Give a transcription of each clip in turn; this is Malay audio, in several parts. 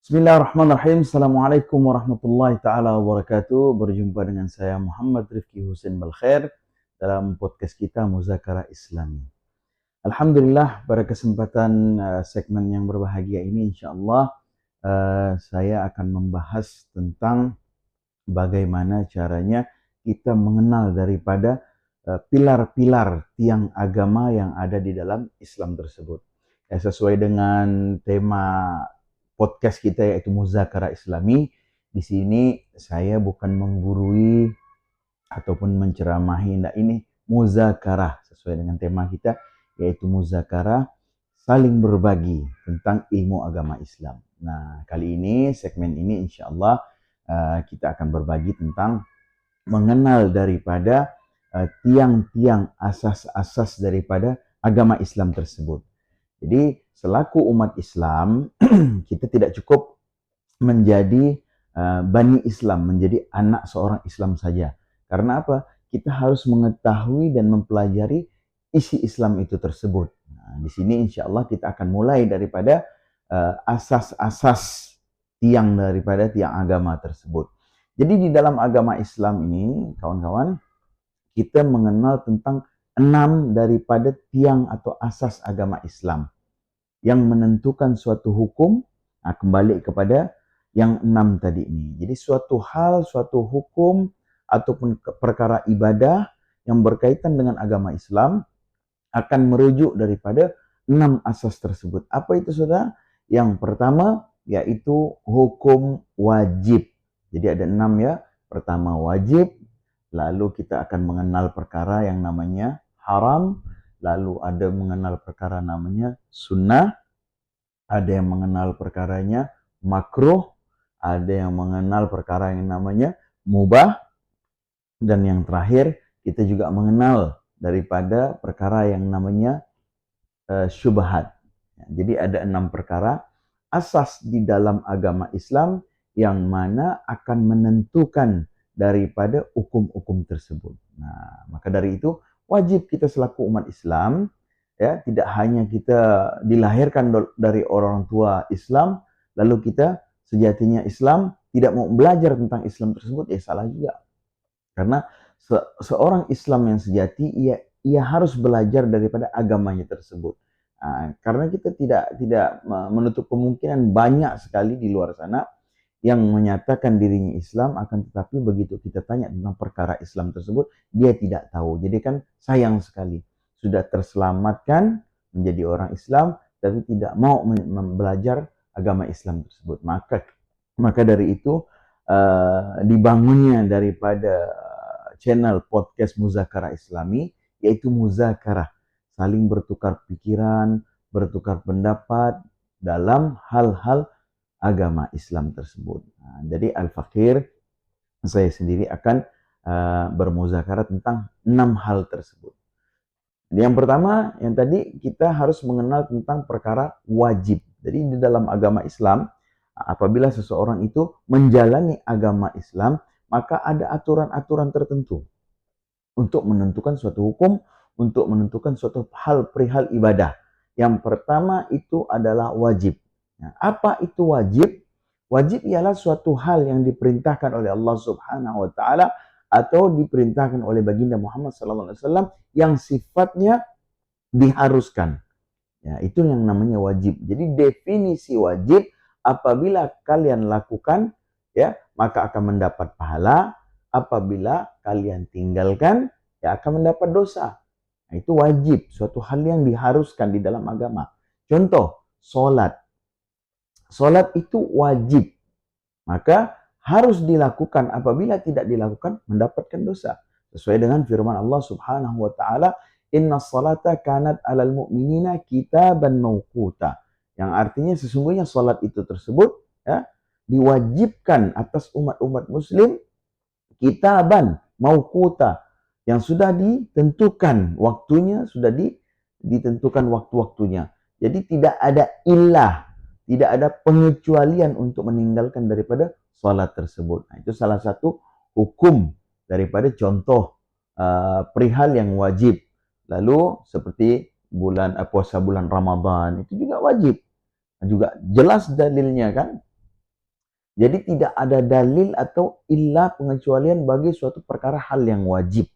Bismillahirrahmanirrahim. Assalamualaikum warahmatullahi ta'ala wabarakatuh. Berjumpa dengan saya Muhammad Rifki Husin Balkhair dalam podcast kita Muzakarah Islami. Alhamdulillah, pada kesempatan segmen yang berbahagia ini insyaAllah saya akan membahas tentang bagaimana caranya kita mengenal daripada pilar-pilar tiang agama yang ada di dalam Islam tersebut. Sesuai dengan tema podcast kita yaitu Muzakarah Islami. Di sini saya bukan menggurui ataupun menceramahi, ini muzakarah sesuai dengan tema kita yaitu muzakarah, saling berbagi tentang ilmu agama Islam. Nah, kali ini segmen ini insyaallah kita akan berbagi tentang mengenal daripada tiang-tiang asas-asas daripada agama Islam tersebut. Jadi selaku umat Islam kita tidak cukup menjadi Bani Islam, menjadi anak seorang Islam saja. Karena apa? Kita harus mengetahui dan mempelajari isi Islam itu tersebut. Nah, di sini insya Allah kita akan mulai daripada asas-asas tiang daripada tiang agama tersebut. Jadi di dalam agama Islam ini, kawan-kawan, kita mengenal tentang 6 daripada tiang atau asas agama Islam yang menentukan suatu hukum. Nah, kembali kepada yang 6 tadi ini. Jadi suatu hal, suatu hukum ataupun perkara ibadah yang berkaitan dengan agama Islam akan merujuk daripada 6 asas tersebut. Apa itu, saudara? Yang pertama yaitu hukum wajib. Jadi ada 6 ya. Pertama wajib, lalu kita akan mengenal perkara yang namanya haram, lalu ada mengenal perkara namanya sunnah, ada yang mengenal perkaranya makruh, ada yang mengenal perkara yang namanya mubah, dan yang terakhir kita juga mengenal daripada perkara yang namanya syubhat. Jadi ada 6 perkara asas di dalam agama Islam yang mana akan menentukan daripada hukum-hukum tersebut. Nah, maka dari itu wajib kita selaku umat Islam, ya, tidak hanya kita dilahirkan dari orang tua Islam lalu kita sejatinya Islam tidak mau belajar tentang Islam tersebut, ya salah juga. Karena seorang Islam yang sejati ia harus belajar daripada agamanya tersebut. Karena kita tidak menutup kemungkinan banyak sekali di luar sana yang menyatakan dirinya Islam, akan tetapi begitu kita tanya tentang perkara Islam tersebut dia tidak tahu. Jadi kan sayang sekali, sudah terselamatkan menjadi orang Islam tapi tidak mau belajar agama Islam tersebut. Maka dari itu dibangunnya daripada channel podcast Muzakarah Islami, yaitu muzakarah, saling bertukar pikiran, bertukar pendapat dalam hal-hal agama Islam tersebut. Nah, jadi Al-Fakir, saya sendiri akan bermuzakarah tentang 6 hal tersebut. Yang pertama, yang tadi kita harus mengenal tentang perkara wajib. Jadi di dalam agama Islam, apabila seseorang itu menjalani agama Islam, maka ada aturan-aturan tertentu untuk menentukan suatu hukum, untuk menentukan suatu hal perihal ibadah. Yang pertama itu adalah wajib. Nah, apa itu wajib? Wajib ialah suatu hal yang diperintahkan oleh Allah Subhanahu wa taala atau diperintahkan oleh baginda Muhammad SAW yang sifatnya diharuskan. Ya, itu yang namanya wajib. Jadi definisi wajib, apabila kalian lakukan, ya, maka akan mendapat pahala. Apabila kalian tinggalkan, ya akan mendapat dosa. Nah, itu wajib, suatu hal yang diharuskan di dalam agama. Contoh, sholat. Sholat itu wajib. Maka harus dilakukan, apabila tidak dilakukan mendapatkan dosa. Sesuai dengan firman Allah Subhanahu wa taala, "Inna sholata kanat 'alal mu'minina kitaban mawquta." Yang artinya sesungguhnya salat itu tersebut, ya, diwajibkan atas umat-umat muslim kitaban mawquta, yang sudah ditentukan waktunya, sudah ditentukan waktu-waktunya. Jadi tidak ada illah, tidak ada pengecualian untuk meninggalkan daripada salat tersebut. Nah, itu salah satu hukum daripada contoh perihal yang wajib. Lalu seperti puasa bulan Ramadan itu juga wajib. Juga jelas dalilnya kan, Jadi tidak ada dalil atau ilah pengecualian bagi suatu perkara hal yang wajib.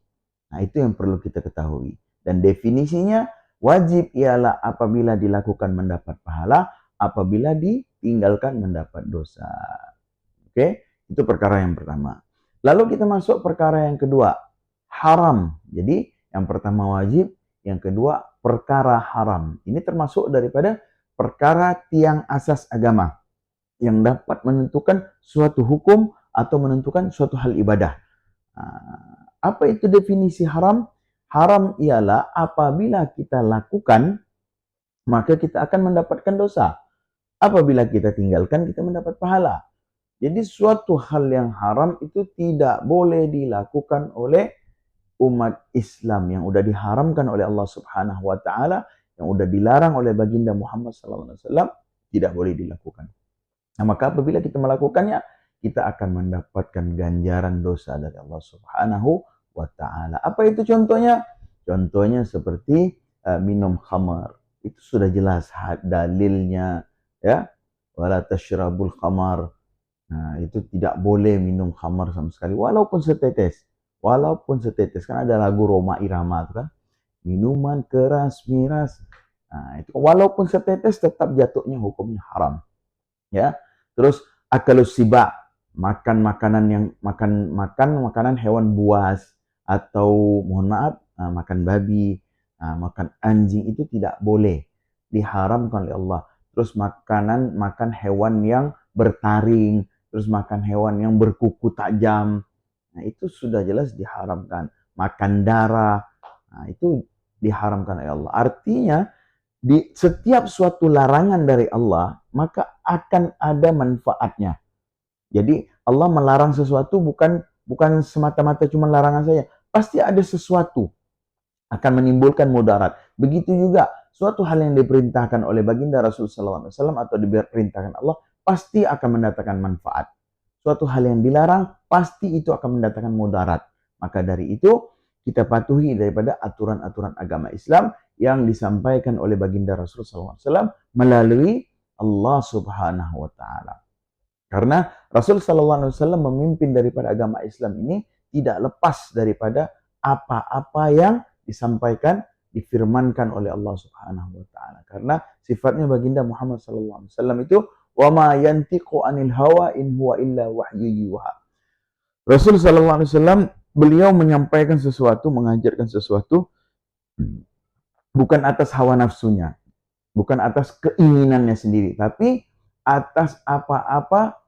Nah, itu yang perlu kita ketahui. Dan definisinya, wajib ialah apabila dilakukan mendapat pahala, apabila ditinggalkan mendapat dosa. Oke, itu perkara yang pertama. Lalu kita masuk perkara yang kedua, haram. Jadi yang pertama wajib, yang kedua perkara haram. Ini termasuk daripada perkara tiang asas agama yang dapat menentukan suatu hukum atau menentukan suatu hal ibadah. Apa itu definisi haram? Haram ialah apabila kita lakukan, maka kita akan mendapatkan dosa. Apabila kita tinggalkan, kita mendapat pahala. Jadi suatu hal yang haram itu tidak boleh dilakukan oleh umat Islam yang sudah diharamkan oleh Allah Subhanahu wa taala, yang sudah dilarang oleh baginda Muhammad SAW, tidak boleh dilakukan. Nah, maka apabila kita melakukannya, kita akan mendapatkan ganjaran dosa dari Allah Subhanahu wa taala. Apa itu contohnya? Contohnya seperti minum khamar. Itu sudah jelas dalilnya, ya. Wala tasyrabul khamar. Nah, itu tidak boleh minum khamar sama sekali, walaupun setetes. Walaupun setetes, kan ada lagu Roma Irama itu kan. Minuman keras, miras. Nah, itu walaupun setetes tetap jatuhnya hukumnya haram. Ya. Terus akalus siba, makan makanan hewan buas, atau mohon maaf, makan babi, makan anjing, itu tidak boleh, diharamkan oleh Allah. Terus makan hewan yang bertaring, terus makan hewan yang berkuku tajam, nah itu sudah jelas diharamkan. Makan darah, nah itu diharamkan oleh Allah. Artinya di setiap suatu larangan dari Allah, maka akan ada manfaatnya. Jadi Allah melarang sesuatu bukan semata-mata cuma larangan saja, pasti ada sesuatu akan menimbulkan mudarat. Begitu juga suatu hal yang diperintahkan oleh baginda Rasulullah SAW atau diperintahkan Allah, pasti akan mendatangkan manfaat. Suatu hal yang dilarang, pasti itu akan mendatangkan mudarat. Maka dari itu, kita patuhi daripada aturan-aturan agama Islam yang disampaikan oleh baginda Rasulullah SAW melalui Allah Subhanahu wa taala. Karena Rasul sallallahu alaihi wasallam memimpin daripada agama Islam ini tidak lepas daripada apa-apa yang disampaikan, difirmankan oleh Allah Subhanahu wa taala. Karena sifatnya baginda Muhammad sallallahu alaihi wasallam itu wa ma yantiqu anil hawa in huwa illa wahyu yuha. Rasul sallallahu alaihi wasallam beliau menyampaikan sesuatu, mengajarkan sesuatu bukan atas hawa nafsunya, bukan atas keinginannya sendiri, tapi atas apa-apa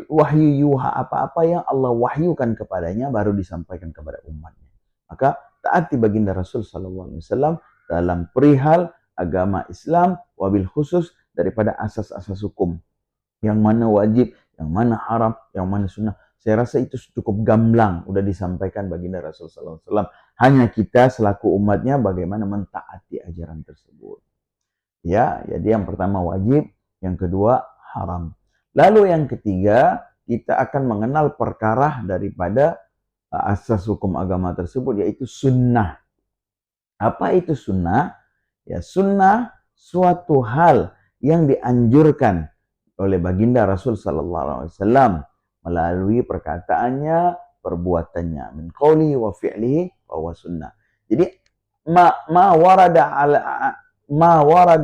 wahyu yuha, apa-apa yang Allah wahyukan kepadanya baru disampaikan kepada umatnya. Maka taati baginda Rasul sallallahu alaihi wasallam dalam perihal agama Islam, wabil khusus daripada asas-asas hukum. Yang mana wajib, yang mana haram, yang mana sunnah. Saya rasa itu cukup gamblang, udah disampaikan baginda Rasul sallallahu alaihi wasallam. Hanya kita selaku umatnya bagaimana mentaati ajaran tersebut. Ya, jadi yang pertama wajib, yang kedua haram. Lalu yang ketiga, kita akan mengenal perkara daripada asas hukum agama tersebut, yaitu sunnah. Apa itu sunnah? Ya, sunnah suatu hal yang dianjurkan oleh baginda Rasul sallallahu alaihi wasallam melalui perkataannya, perbuatannya, min qauli wa fi'lihi wa sunnah. Jadi ma warada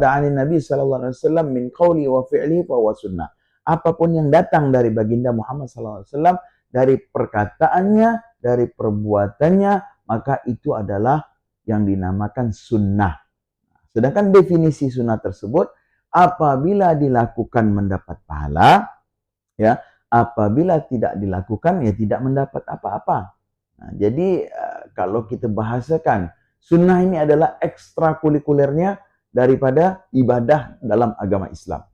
'ani Nabi sallallahu alaihi wasallam min qauli wa fi'lihi wa sunnah. Apapun yang datang dari baginda Muhammad sallallahu alaihi wasallam, dari perkataannya, dari perbuatannya, maka itu adalah yang dinamakan sunnah. Sedangkan definisi sunnah tersebut, apabila dilakukan mendapat pahala, ya, apabila tidak dilakukan ya tidak mendapat apa-apa. Nah, jadi kalau kita bahasakan, sunnah ini adalah ekstrakurikulernya daripada ibadah dalam agama Islam.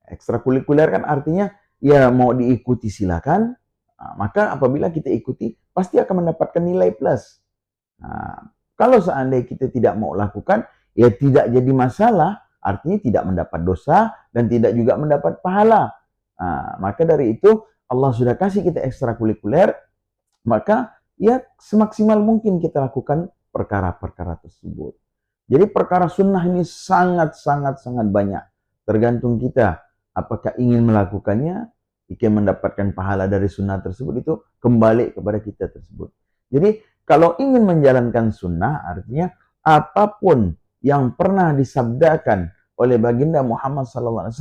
Ekstrakurikuler kan artinya ya mau diikuti silakan, maka apabila kita ikuti pasti akan mendapatkan nilai plus. Nah, kalau seandainya kita tidak mau lakukan, ya tidak jadi masalah, artinya tidak mendapat dosa dan tidak juga mendapat pahala. Nah, maka dari itu Allah sudah kasih kita ekstrakurikuler, maka ya semaksimal mungkin kita lakukan perkara-perkara tersebut. Jadi perkara sunnah ini sangat banyak. Tergantung kita apakah ingin melakukannya, Kita mendapatkan pahala dari sunnah tersebut itu kembali kepada kita tersebut. Jadi kalau ingin menjalankan sunnah artinya apapun yang pernah disabdakan oleh baginda Muhammad SAW,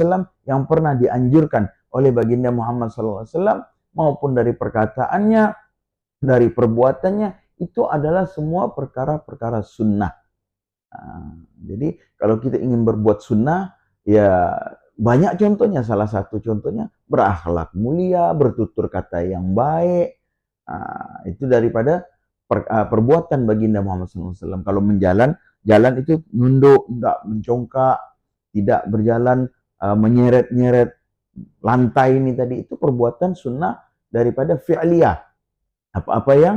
yang pernah dianjurkan oleh baginda Muhammad SAW, maupun dari perkataannya, dari perbuatannya, itu adalah semua perkara-perkara sunnah. Jadi kalau kita ingin berbuat sunnah, ya banyak contohnya. Salah satu contohnya berakhlak mulia, bertutur kata yang baik. Itu daripada perbuatan baginda Muhammad SAW. Kalau jalan itu nunduk, tidak mencongkak, tidak berjalan menyeret-nyeret lantai ini tadi, itu perbuatan sunnah daripada fi'liyah. Apa-apa yang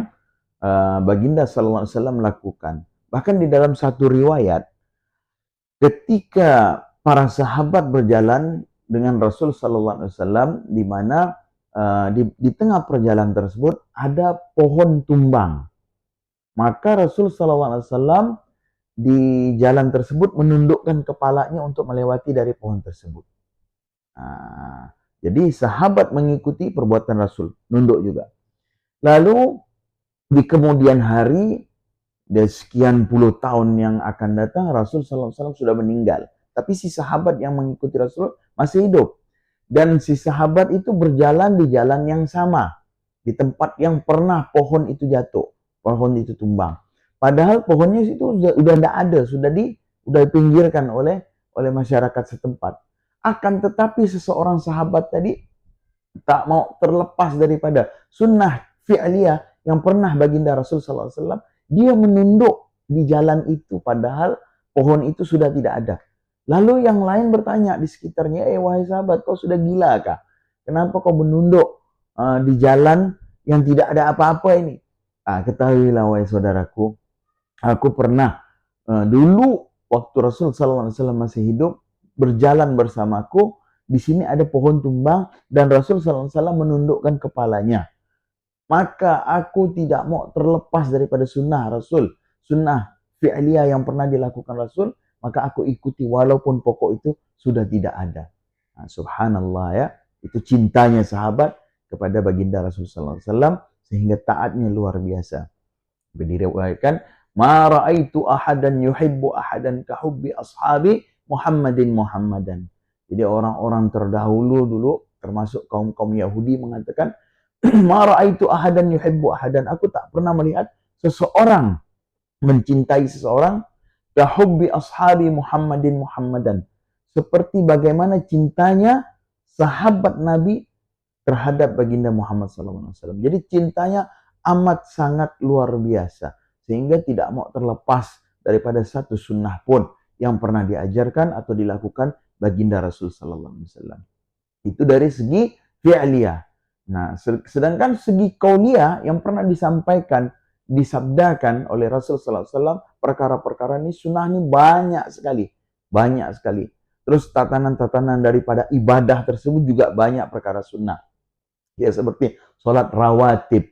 baginda SAW lakukan. Bahkan di dalam satu riwayat, ketika para sahabat berjalan dengan Rasul SAW, di mana di tengah perjalanan tersebut ada pohon tumbang. Maka Rasul SAW di jalan tersebut menundukkan kepalanya untuk melewati dari pohon tersebut. Jadi sahabat mengikuti perbuatan Rasul, nunduk juga. Lalu di kemudian hari, dari sekian puluh tahun yang akan datang, Rasul SAW sudah meninggal. Tapi si sahabat yang mengikuti Rasul masih hidup. Dan si sahabat itu berjalan di jalan yang sama, di tempat yang pernah pohon itu jatuh, pohon itu tumbang. Padahal pohonnya itu sudah tidak ada, sudah dipinggirkan oleh masyarakat setempat. Akan tetapi seseorang sahabat tadi tak mau terlepas daripada sunnah fi'liyah yang pernah baginda Rasul SAW. Dia menunduk di jalan itu padahal pohon itu sudah tidak ada. Lalu yang lain bertanya di sekitarnya, wahai sahabat, kau sudah gila kah? Kenapa kau menunduk di jalan yang tidak ada apa-apa ini? Ketahuilah wahai saudaraku, aku pernah dulu waktu Rasul SAW masih hidup, berjalan bersamaku, di sini ada pohon tumbang dan Rasul SAW menundukkan kepalanya. Maka aku tidak mau terlepas daripada sunnah Rasul, sunnah fi'liyah yang pernah dilakukan Rasul, maka aku ikuti walaupun pokok itu sudah tidak ada. Subhanallah ya, itu cintanya sahabat kepada baginda Rasulullah SAW sehingga taatnya luar biasa. Diriwayatkan, ma ra'aitu ahadan yuhibbu ahadan kahubbi ashabi Muhammadan. Jadi orang-orang terdahulu dulu termasuk kaum-kaum Yahudi mengatakan, ma ra'aitu ahadan yuhibbu ahadan, aku tak pernah melihat seseorang mencintai seseorang kahubbi ashabi Muhammadan, seperti bagaimana cintanya sahabat Nabi terhadap baginda Muhammad SAW. Jadi cintanya amat sangat luar biasa sehingga tidak mau terlepas daripada satu sunnah pun yang pernah diajarkan atau dilakukan baginda Rasul SAW. Itu dari segi fi'liyah. Nah, sedangkan segi qauliyah yang pernah disampaikan, disabdakan oleh Rasul SAW, perkara-perkara ini, sunnah ini banyak sekali. Terus tatanan-tatanan daripada ibadah tersebut juga banyak perkara sunnah. Ya, seperti sholat rawatib,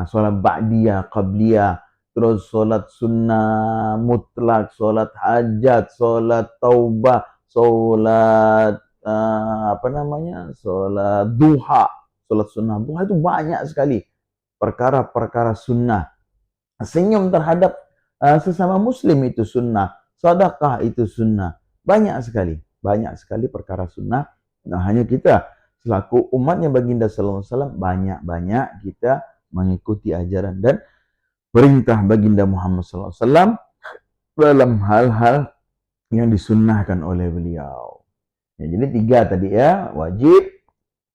sholat ba'diyah, qabliyah, terus sholat sunnah mutlak, sholat hajat, sholat taubah, sholat sholat duha. Sholat sunnah duha itu banyak sekali perkara-perkara sunnah. Senyum terhadap sesama muslim itu sunnah, sedekah itu sunnah. Banyak sekali perkara sunnah. Nah, hanya kita selaku umatnya baginda sallallahu alaihi wasallam banyak-banyak kita mengikuti ajaran dan perintah baginda Muhammad sallallahu alaihi wasallam dalam hal-hal yang disunnahkan oleh beliau. Ya, jadi 3 tadi ya, wajib,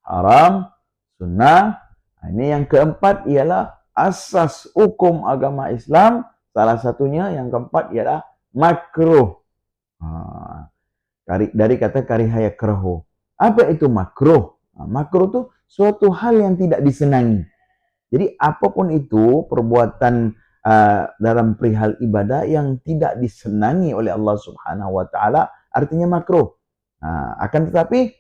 haram, sunnah. Ini yang keempat ialah asas hukum agama Islam. Salah satunya yang keempat ialah makruh. Dari kata kariha yakrahu. Apa itu makruh? Makruh itu suatu hal yang tidak disenangi. Jadi apapun itu perbuatan dalam perihal ibadah yang tidak disenangi oleh Allah Subhanahu wa taala artinya makruh. Akan tetapi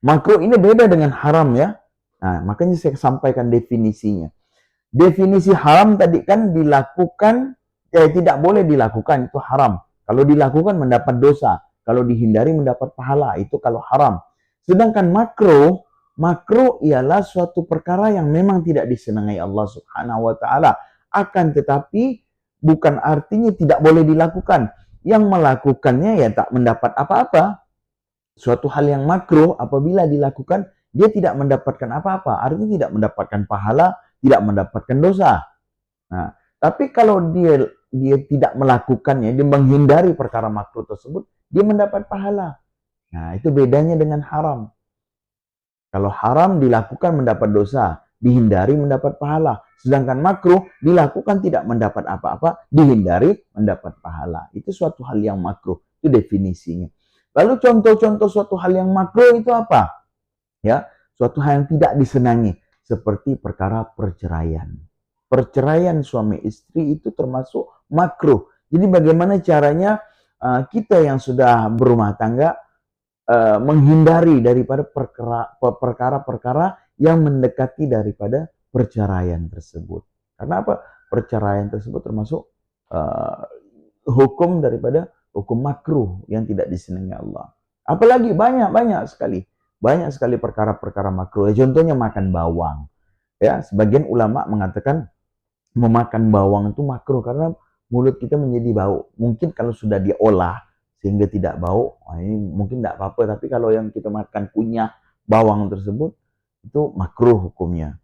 makruh ini beda dengan haram ya. Makanya saya sampaikan definisinya. Definisi haram tadi kan dilakukan, tidak boleh dilakukan, itu haram. Kalau dilakukan mendapat dosa, kalau dihindari mendapat pahala, itu kalau haram. Sedangkan makruh Makruh ialah suatu perkara yang memang tidak disenangi Allah Subhanahu wa taala. Akan tetapi bukan artinya tidak boleh dilakukan. Yang melakukannya ya tak mendapat apa-apa. Suatu hal yang makruh apabila dilakukan dia tidak mendapatkan apa-apa. Artinya tidak mendapatkan pahala, tidak mendapatkan dosa. Nah, tapi kalau dia tidak melakukannya, dia menghindari perkara makruh tersebut, dia mendapat pahala. Nah, itu bedanya dengan haram. Kalau haram dilakukan mendapat dosa, dihindari mendapat pahala. Sedangkan makruh dilakukan tidak mendapat apa-apa, dihindari mendapat pahala. Itu suatu hal yang makruh, itu definisinya. Lalu contoh-contoh suatu hal yang makruh itu apa? Ya, suatu hal yang tidak disenangi seperti perkara perceraian. Perceraian suami istri itu termasuk makruh. Jadi bagaimana caranya kita yang sudah berumah tangga menghindari daripada perkara-perkara yang mendekati daripada perceraian tersebut. Karena apa? Perceraian tersebut termasuk uh, hukum daripada hukum makruh yang tidak disenangi Allah. Apalagi banyak sekali perkara-perkara makruh. Contohnya makan bawang. Ya, sebagian ulama mengatakan memakan bawang itu makruh karena mulut kita menjadi bau. Mungkin kalau sudah diolah sehingga tidak bau, ini mungkin tidak apa-apa. Tapi kalau yang kita makan kunyah bawang tersebut, itu makruh hukumnya.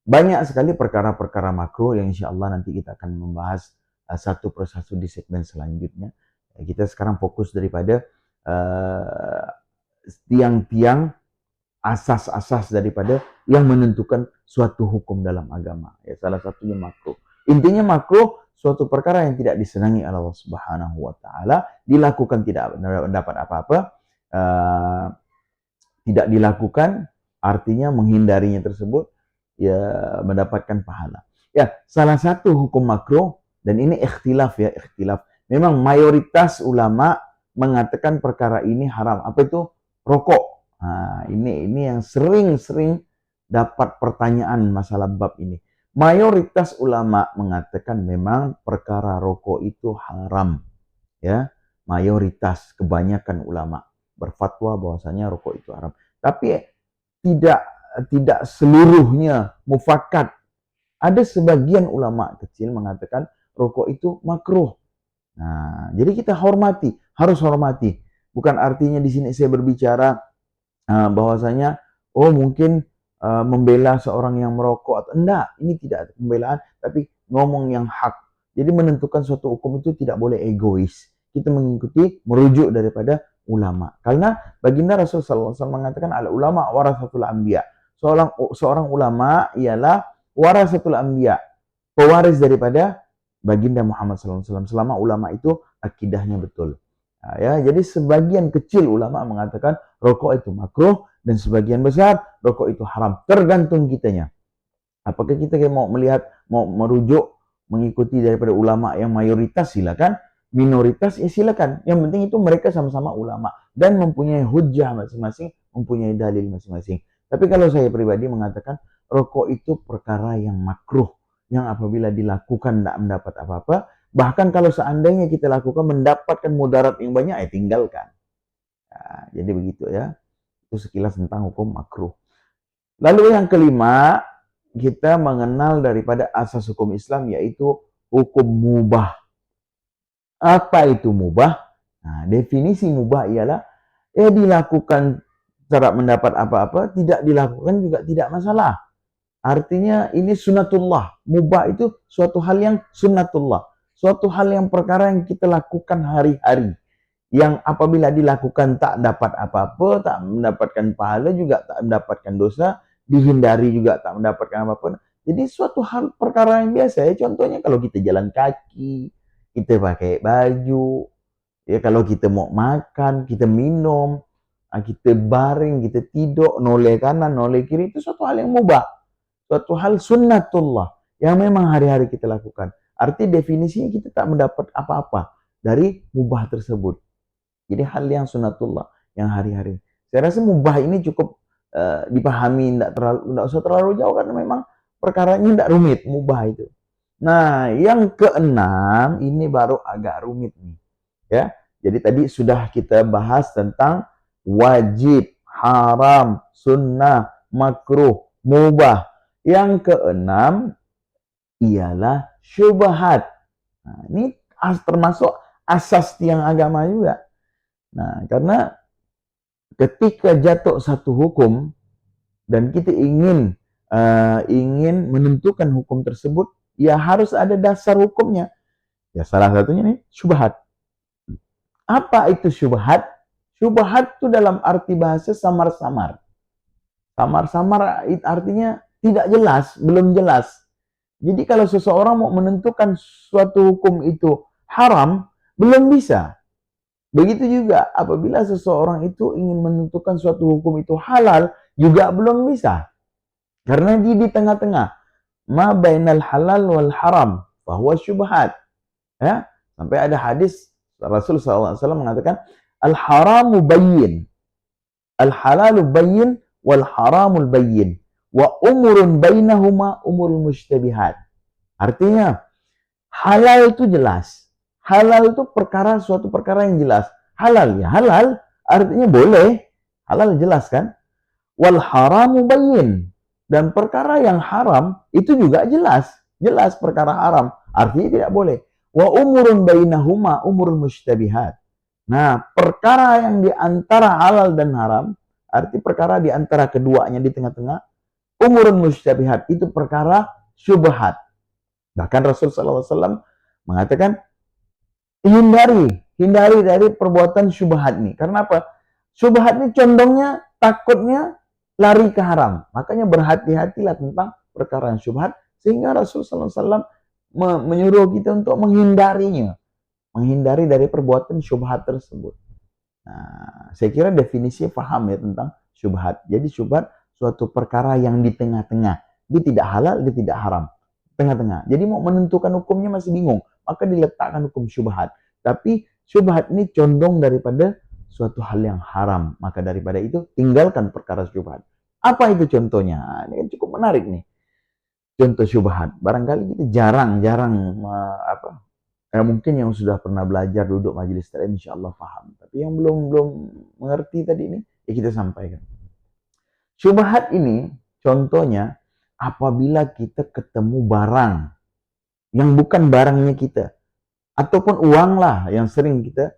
Banyak sekali perkara-perkara makruh yang insya Allah nanti kita akan membahas satu persatu di segmen selanjutnya. Kita sekarang fokus daripada tiang-tiang asas-asas daripada yang menentukan suatu hukum dalam agama. Ya, salah satunya makruh. Intinya makruh suatu perkara yang tidak disenangi Allah Subhanahu wa taala, dilakukan tidak mendapat apa-apa, tidak dilakukan artinya menghindarinya tersebut ya mendapatkan pahala. Ya, salah satu hukum makruh dan ini ikhtilaf. Memang mayoritas ulama mengatakan perkara ini haram. Apa itu? Rokok. Nah, ini yang sering-sering dapat pertanyaan masalah bab ini. Mayoritas ulama mengatakan memang perkara rokok itu haram. Ya, mayoritas kebanyakan ulama berfatwa bahwasanya rokok itu haram. Tapi tidak seluruhnya mufakat. Ada sebagian ulama kecil mengatakan rokok itu makruh. Nah, jadi kita harus hormati. Bukan artinya di sini saya berbicara bahwasanya mungkin membela seorang yang merokok atau enggak, ini tidak ada pembelaan, tapi ngomong yang hak. Jadi menentukan suatu hukum itu tidak boleh egois. Kita mengikuti merujuk daripada ulama. Karena baginda Rasulullah SAW mengatakan al ulama warasatul anbiya. Seorang ulama ialah warasatul anbiya, pewaris daripada baginda Muhammad SAW. Selama ulama itu akidahnya betul. Nah, ya, jadi sebagian kecil ulama mengatakan rokok itu makruh dan sebagian besar rokok itu haram. Tergantung kitanya. Apakah kita mau melihat, mau merujuk, mengikuti daripada ulama yang mayoritas silakan, minoritas ya silakan. Yang penting itu mereka sama-sama ulama dan mempunyai hujah masing-masing, mempunyai dalil masing-masing. Tapi kalau saya pribadi mengatakan rokok itu perkara yang makruh, yang apabila dilakukan tidak mendapat apa-apa. Bahkan kalau seandainya kita lakukan mendapatkan mudarat yang banyak, ya tinggalkan. Nah, jadi begitu ya. Itu sekilas tentang hukum makruh. Lalu yang kelima, kita mengenal daripada asas hukum Islam, yaitu hukum mubah. Apa itu mubah? Nah, definisi mubah ialah dilakukan cara mendapat apa-apa, tidak dilakukan juga tidak masalah. Artinya ini sunnatullah. Mubah itu suatu hal yang sunnatullah. Suatu hal yang perkara yang kita lakukan hari-hari. Yang apabila dilakukan tak dapat apa-apa, tak mendapatkan pahala juga, tak mendapatkan dosa, dihindari juga tak mendapatkan apa-apa. Jadi suatu hal perkara yang biasa ya. Contohnya kalau kita jalan kaki, kita pakai baju, ya kalau kita mau makan, kita minum, kita baring, kita tidur, noleh kanan, noleh kiri, itu suatu hal yang mubah. Suatu hal sunnatullah yang memang hari-hari kita lakukan. Arti definisinya kita tak mendapat apa-apa dari mubah tersebut. Jadi hal yang sunnatullah yang hari-hari. Saya rasa mubah ini cukup dipahami, tidak usah terlalu jauh karena memang perkaranya tidak rumit, mubah itu. Nah, yang keenam ini baru agak rumit nih. Ya, jadi tadi sudah kita bahas tentang wajib, haram, sunnah, makruh, mubah. Yang keenam ialah syubhat. Nah, ini termasuk asas tiang agama juga. Nah, karena ketika jatuh satu hukum dan kita ingin menentukan hukum tersebut, ya harus ada dasar hukumnya. Ya salah satunya nih syubhat. Apa itu syubhat? Syubhat itu dalam arti bahasa samar-samar. Samar-samar artinya tidak jelas, belum jelas. Jadi kalau seseorang mau menentukan suatu hukum itu haram, belum bisa. Begitu juga apabila seseorang itu ingin menentukan suatu hukum itu halal, juga belum bisa. Karena dia di tengah-tengah. Ma bainal halal wal haram, bahwa syubhat. Ya, sampai ada hadis Rasul SAW mengatakan, al-haramu bayyin, al-halalu bayyin, wal haramul bayyin, wa umurun bainahuma umurul mushtabihat. Artinya, halal itu jelas. Halal itu suatu perkara yang jelas. Halal ya halal, artinya boleh. Halal jelas kan? Wal haramu bayyin. Dan perkara yang haram itu juga jelas. Jelas perkara haram. Artinya tidak boleh. Wa umurun bainahuma umurul mushtabihat. Nah, perkara yang di antara halal dan haram, arti perkara di antara keduanya di tengah-tengah, umurun mushtabihat, itu perkara syubhat. Bahkan Rasulullah SAW mengatakan, hindari dari perbuatan syubhat ini. Karena apa? Syubhat ini condongnya, takutnya lari ke haram. Makanya berhati-hatilah tentang perkara yang syubhat, sehingga Rasulullah SAW menyuruh kita untuk menghindarinya. Menghindari dari perbuatan syubhat tersebut. Nah, saya kira definisi paham ya tentang syubhat. Jadi syubhat suatu perkara yang di tengah-tengah. Dia tidak halal, dia tidak haram. Tengah-tengah. Jadi mau menentukan hukumnya masih bingung. Maka diletakkan hukum syubhat. Tapi syubhat ini condong daripada suatu hal yang haram. Maka daripada itu tinggalkan perkara syubhat. Apa itu contohnya? Ini kan cukup menarik nih. Contoh syubhat. Barangkali kita jarang-jarang mungkin yang sudah pernah belajar duduk majelis taklim insyaallah paham. Tapi yang belum mengerti tadi ini, ya kita sampaikan. Syubhat ini contohnya apabila kita ketemu barang yang bukan barangnya kita, ataupun uang lah yang sering kita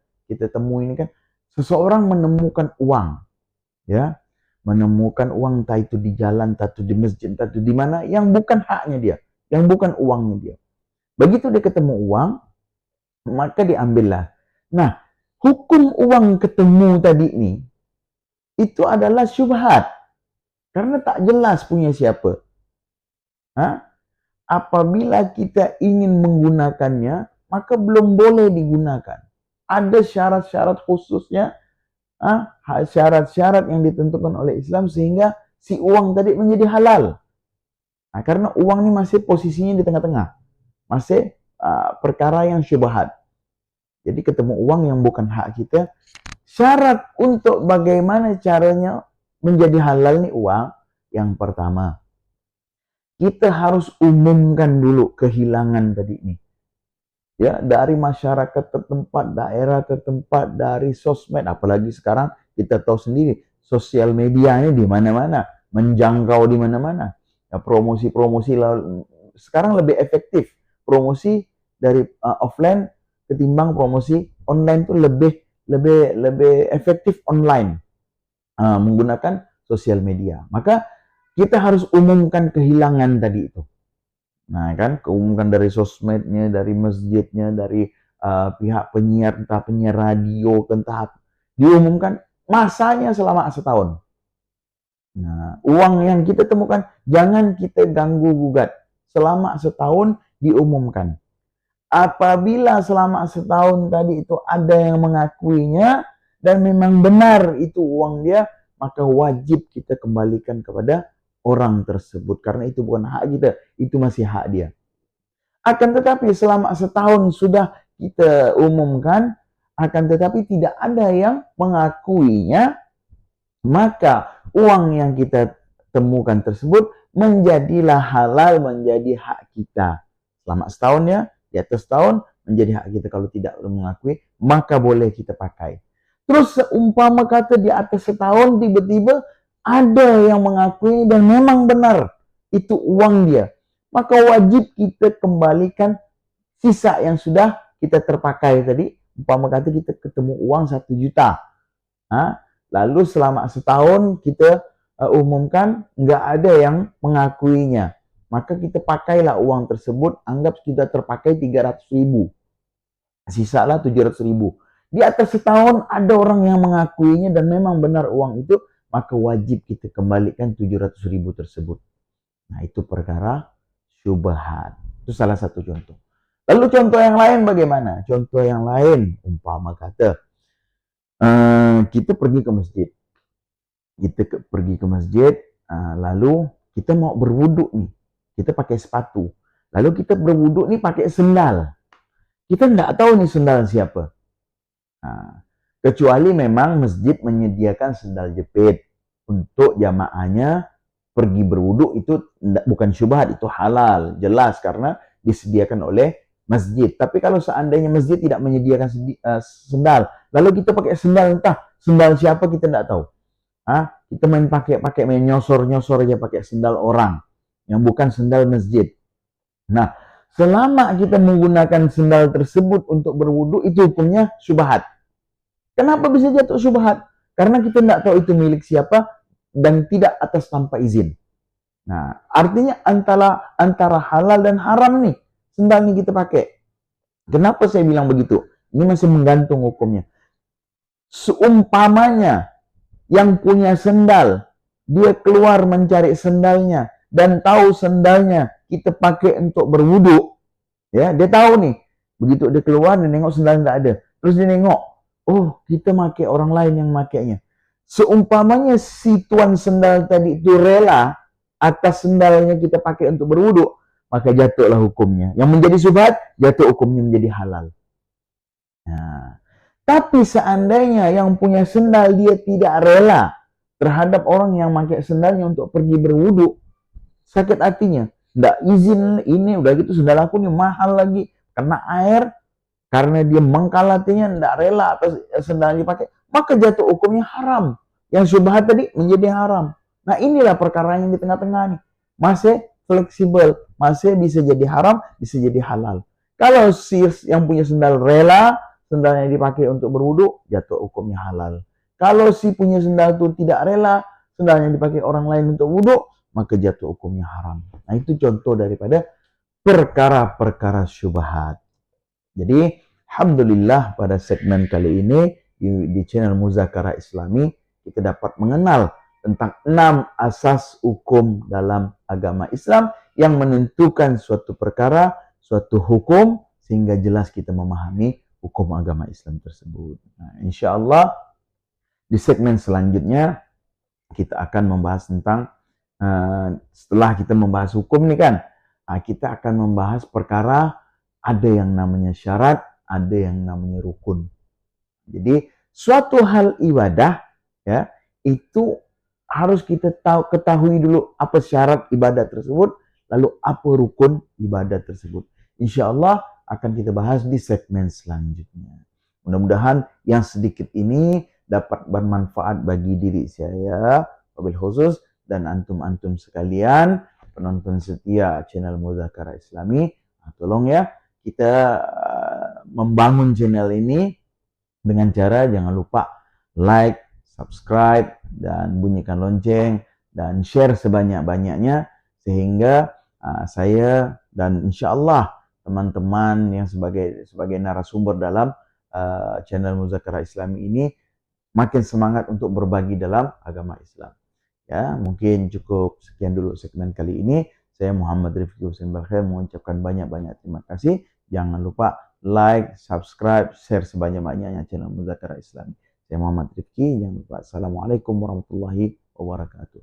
temui ini kan, seseorang menemukan uang, ya, menemukan uang entah itu di jalan, entah itu di masjid, entah itu di mana, yang bukan haknya dia, yang bukan uangnya dia. Begitu dia ketemu uang, maka diambillah. Nah, hukum uang ketemu tadi ini, itu adalah syubhat. Karena tak jelas punya siapa. Apabila kita ingin menggunakannya, maka belum boleh digunakan. Ada syarat-syarat khususnya, syarat-syarat yang ditentukan oleh Islam sehingga si uang tadi menjadi halal. Nah, karena uang ini masih posisinya di tengah-tengah. Masih perkara yang syubhat. Jadi ketemu uang yang bukan hak kita. Syarat untuk bagaimana caranya menjadi halal nih uang. Yang pertama, kita harus umumkan dulu kehilangan tadi ini. Ya, dari masyarakat setempat, daerah setempat, dari sosmed, apalagi sekarang kita tahu sendiri, sosial media ini di mana-mana, menjangkau di mana-mana. Ya, promosi-promosi sekarang lebih efektif. Promosi dari offline ketimbang promosi online itu lebih efektif online menggunakan sosial media. Maka kita harus umumkan kehilangan tadi itu. Nah kan, keumumkan dari sosmednya, dari masjidnya, dari pihak penyiar, entah penyiar radio, entah diumumkan masanya selama setahun. Nah, uang yang kita temukan jangan kita ganggu gugat. Selama setahun diumumkan. Apabila selama setahun tadi itu ada yang mengakuinya dan memang benar itu uang dia, maka wajib kita kembalikan kepada orang tersebut. Karena itu bukan hak kita, itu masih hak dia. Akan tetapi selama setahun sudah kita umumkan, akan tetapi tidak ada yang mengakuinya, maka uang yang kita temukan tersebut menjadilah halal, menjadi hak kita. Selama setahun ya, di atas setahun menjadi hak kita. Kalau tidak mengakui, maka boleh kita pakai. Terus seumpama kata di atas setahun tiba-tiba ada yang mengakui dan memang benar itu uang dia, maka wajib kita kembalikan sisa yang sudah kita terpakai tadi. Umpama kata kita ketemu uang 1 juta, lalu selama setahun kita umumkan nggak ada yang mengakuinya, maka kita pakailah uang tersebut, anggap kita terpakai 300.000, sisalah 700.000. Di atas setahun ada orang yang mengakuinya dan memang benar uang itu, maka wajib kita kembalikan 700.000 tersebut. Nah, itu perkara syubhat. Itu salah satu contoh. Lalu contoh yang lain bagaimana? Contoh yang lain, umpama kata kita pergi ke masjid. Pergi ke masjid, lalu kita mau berwuduk nih. Kita pakai sepatu. Lalu kita berwuduk nih pakai sendal. Kita nggak tahu nih sendal siapa. Kecuali memang masjid menyediakan sendal jepit untuk jamaahnya pergi berwuduk, itu bukan syubhat, itu halal, jelas karena disediakan oleh masjid. Tapi kalau seandainya masjid tidak menyediakan sendal, lalu kita pakai sendal, entah sendal siapa kita tidak tahu. Kita main nyosor aja pakai sendal orang yang bukan sendal masjid. Nah, selama kita menggunakan sendal tersebut untuk berwudu, itu hukumnya syubhat. Kenapa bisa jatuh syubhat? Karena kita tidak tahu itu milik siapa dan tidak atas tanpa izin. Nah, artinya antara halal dan haram nih sendal ini kita pakai. Kenapa saya bilang begitu? Ini masih menggantung hukumnya. Seumpamanya yang punya sendal, dia keluar mencari sendalnya dan tahu sendalnya kita pakai untuk berwudu, ya, dia tahu nih. Begitu dia keluar, dia nengok sendal nggak ada. Terus dia nengok, oh, kita pakai, orang lain yang makainya. Seumpamanya si tuan sendal tadi itu rela atas sendalnya kita pakai untuk berwudu, maka jatuhlah hukumnya. Yang menjadi syubhat, jatuh hukumnya menjadi halal. Nah, tapi seandainya yang punya sendal dia tidak rela terhadap orang yang pakai sendalnya untuk pergi berwudu, sakit hatinya, nggak izin, ini udah gitu sendal aku nih mahal lagi, kena air, karena dia mengkal hatinya, nggak rela atas sendalnya dipakai, maka jatuh hukumnya haram. Yang syubhat tadi menjadi haram. Nah, inilah perkara yang di tengah-tengah nih. Masih fleksibel, masih bisa jadi haram, bisa jadi halal. Kalau si yang punya sendal rela sendalnya dipakai untuk berwudu, jatuh hukumnya halal. Kalau si punya sendal itu tidak rela sendalnya dipakai orang lain untuk wudu, maka jatuh hukumnya haram. Nah, itu contoh daripada perkara-perkara syubhat. Jadi, alhamdulillah pada segmen kali ini di channel Muzakarah Islami kita dapat mengenal tentang 6 asas hukum dalam agama Islam yang menentukan suatu perkara, suatu hukum, sehingga jelas kita memahami hukum agama Islam tersebut. Nah, insya Allah di segmen selanjutnya kita akan membahas tentang setelah kita membahas hukum nih kan, kita akan membahas perkara, ada yang namanya syarat, ada yang namanya rukun. Jadi suatu hal ibadah, ya, itu harus kita ketahui dulu apa syarat ibadah tersebut, lalu apa rukun ibadah tersebut. Insya Allah akan kita bahas di segmen selanjutnya. Mudah-mudahan yang sedikit ini dapat bermanfaat bagi diri saya, wabil khusus, dan antum-antum sekalian, penonton setia channel Muzakarah Islami. Tolong ya, kita membangun channel ini dengan cara jangan lupa like, subscribe, dan bunyikan lonceng, dan share sebanyak-banyaknya, sehingga saya dan insya Allah teman-teman yang sebagai narasumber dalam channel Muzakarah Islami ini makin semangat untuk berbagi dalam agama Islam. Ya, mungkin cukup sekian dulu segmen kali ini. Saya Muhammad Rifki Husain Balkhair mengucapkan banyak-banyak terima kasih. Jangan lupa like, subscribe, share sebanyak-banyaknya channel Muzakarah Islami. Saya Muhammad Rifki. Jangan lupa. Assalamualaikum warahmatullahi wabarakatuh.